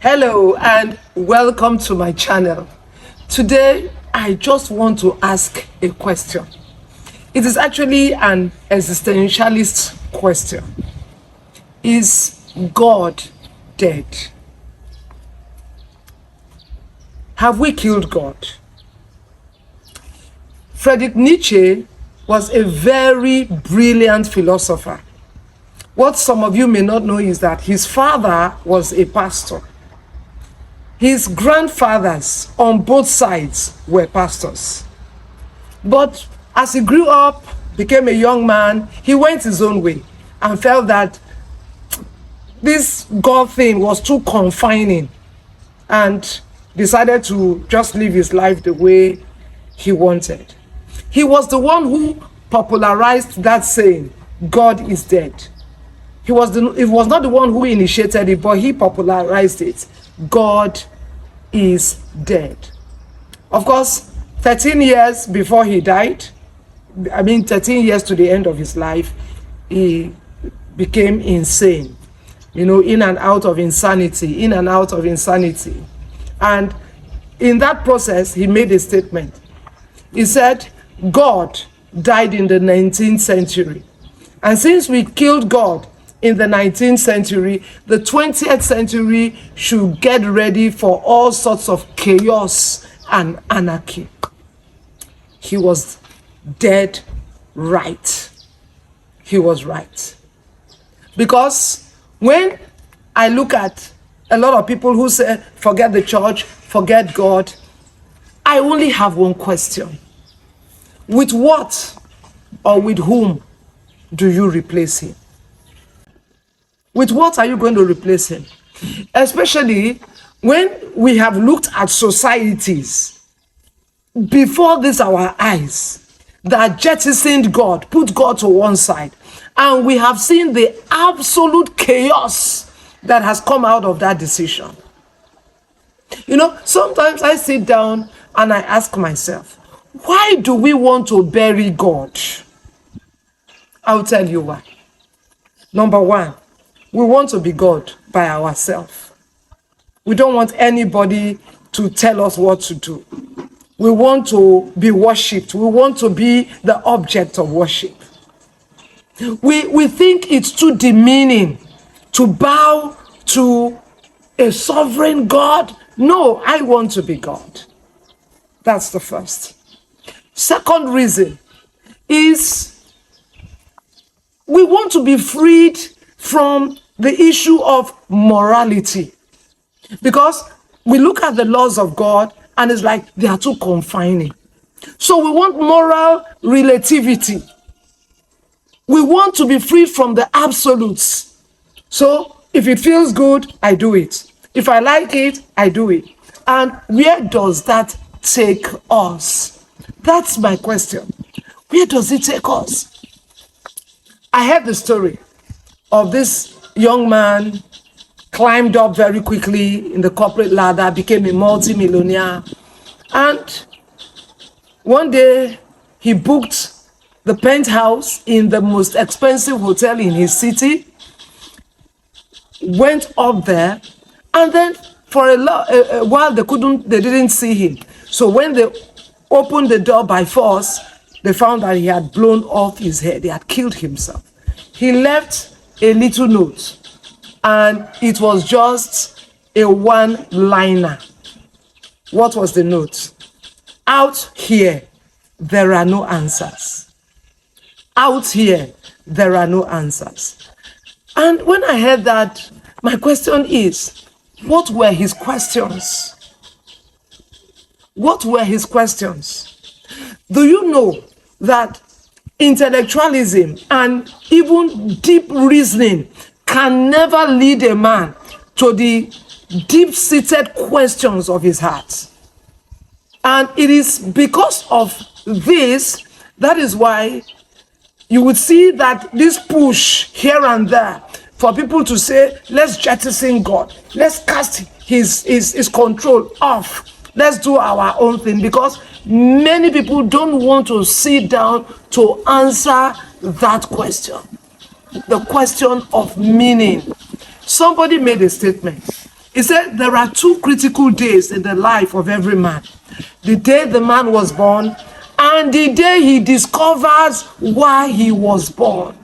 Hello and welcome to my channel. Today, I just want to ask a question. It is actually an existentialist question. Is God dead? Have we killed God? Friedrich Nietzsche was a very brilliant philosopher. What some of you may not know is that his father was a pastor. His grandfathers on both sides were pastors. But as he grew up, became a young man, he went his own way and felt that this God thing was too confining and decided to just live his life the way he wanted. He was the one who popularized that saying, God is dead. It was not the one who initiated it, but he popularized it. God is dead. Of course, 13 years before he died, 13 years to the end of his life, he became insane. In and out of insanity, in and out of insanity. And in that process, he made a statement. He said, God died in the 19th century. And since we killed God in the 19th century, the 20th century should get ready for all sorts of chaos and anarchy. He was dead right. He was right. Because when I look at a lot of people who say, forget the church, forget God, I only have one question. With what or with whom do you replace him? With what are you going to replace him? Especially when we have looked at societies before this our eyes that jettisoned God, put God to one side, and we have seen the absolute chaos that has come out of that decision. Sometimes I sit down and I ask myself, why do we want to bury God? I'll tell you why. Number one, we want to be God by ourselves. We don't want anybody to tell us what to do. We want to be worshipped. We want to be the object of worship. We think it's too demeaning to bow to a sovereign God. No, I want to be God. That's the first. Second reason is we want to be freed from the issue of morality. Because we look at the laws of God and it's like they are too confining. So we want moral relativity. We want to be freed from the absolutes. So if it feels good, I do it. If I like it, I do it. And where does that take us? That's my question. Where does it take us? I heard the story of this young man, climbed up very quickly in the corporate ladder, became a multi-millionaire. And one day he booked the penthouse in the most expensive hotel in his city, went up there, and then for a while they didn't see him. So when they opened the door by force, they found that he had blown off his head. He had killed himself. He left a little note, and it was just a one-liner. What was the note? Out here, there are no answers. Out here, there are no answers. And when I heard that, my question is, what were his questions? What were his questions? Do you know that intellectualism and even deep reasoning can never lead a man to the deep-seated questions of his heart? And it is because of this, that is why you would see that this push here and there for people to say, let's jettison God, let's cast his control off, let's do our own thing, because many people don't want to sit down to answer that question, the question of meaning. Somebody made a statement He said there are two critical days in the life of every man. The day the man was born and the day he discovers why he was born.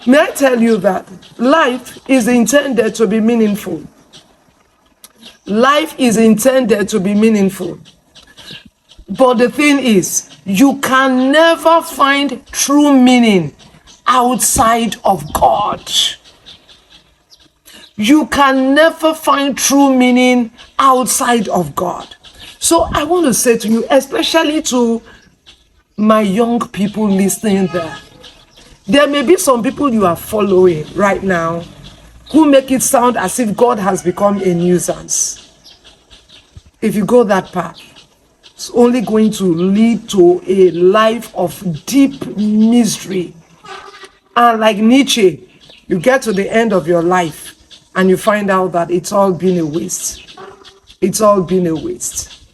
May I tell you that life is intended to be meaningful. Life is intended to be meaningful. But the thing is, you can never find true meaning outside of God. You can never find true meaning outside of God. So I want to say to you, especially to my young people listening there may be some people you are following right now who make it sound as if God has become a nuisance. If you go that path, it's only going to lead to a life of deep misery. And like Nietzsche, you get to the end of your life and you find out that it's all been a waste. It's all been a waste.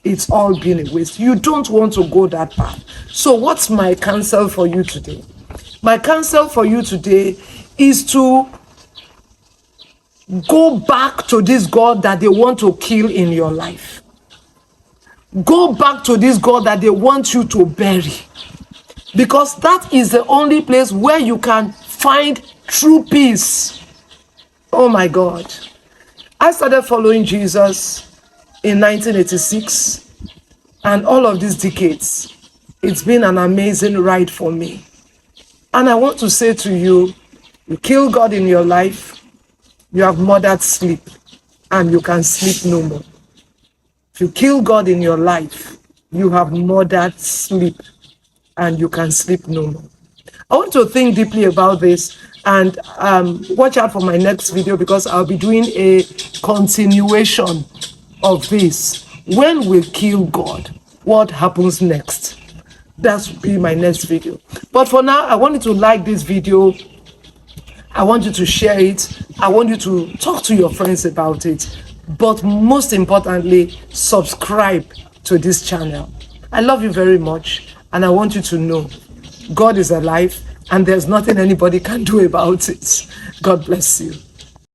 It's all been a waste. You don't want to go that path. So what's my counsel for you today? My counsel for you today is to go back to this God that they want to kill in your life. Go back to this God that they want you to bury. Because that is the only place where you can find true peace. Oh my God. I started following Jesus in 1986, and all of these decades, it's been an amazing ride for me. And I want to say to you, you kill God in your life, you have murdered sleep, and you can sleep no more. If you kill God in your life, you have murdered sleep, and you can sleep no more. I want to think deeply about this, and watch out for my next video, because I'll be doing a continuation of this. When we kill God, what happens next? That will be my next video. But for now, I want you to like this video. I want you to share it. I want you to talk to your friends about it. But most importantly, subscribe to this channel. I love you very much, and I want you to know God is alive and there's nothing anybody can do about it. God bless you.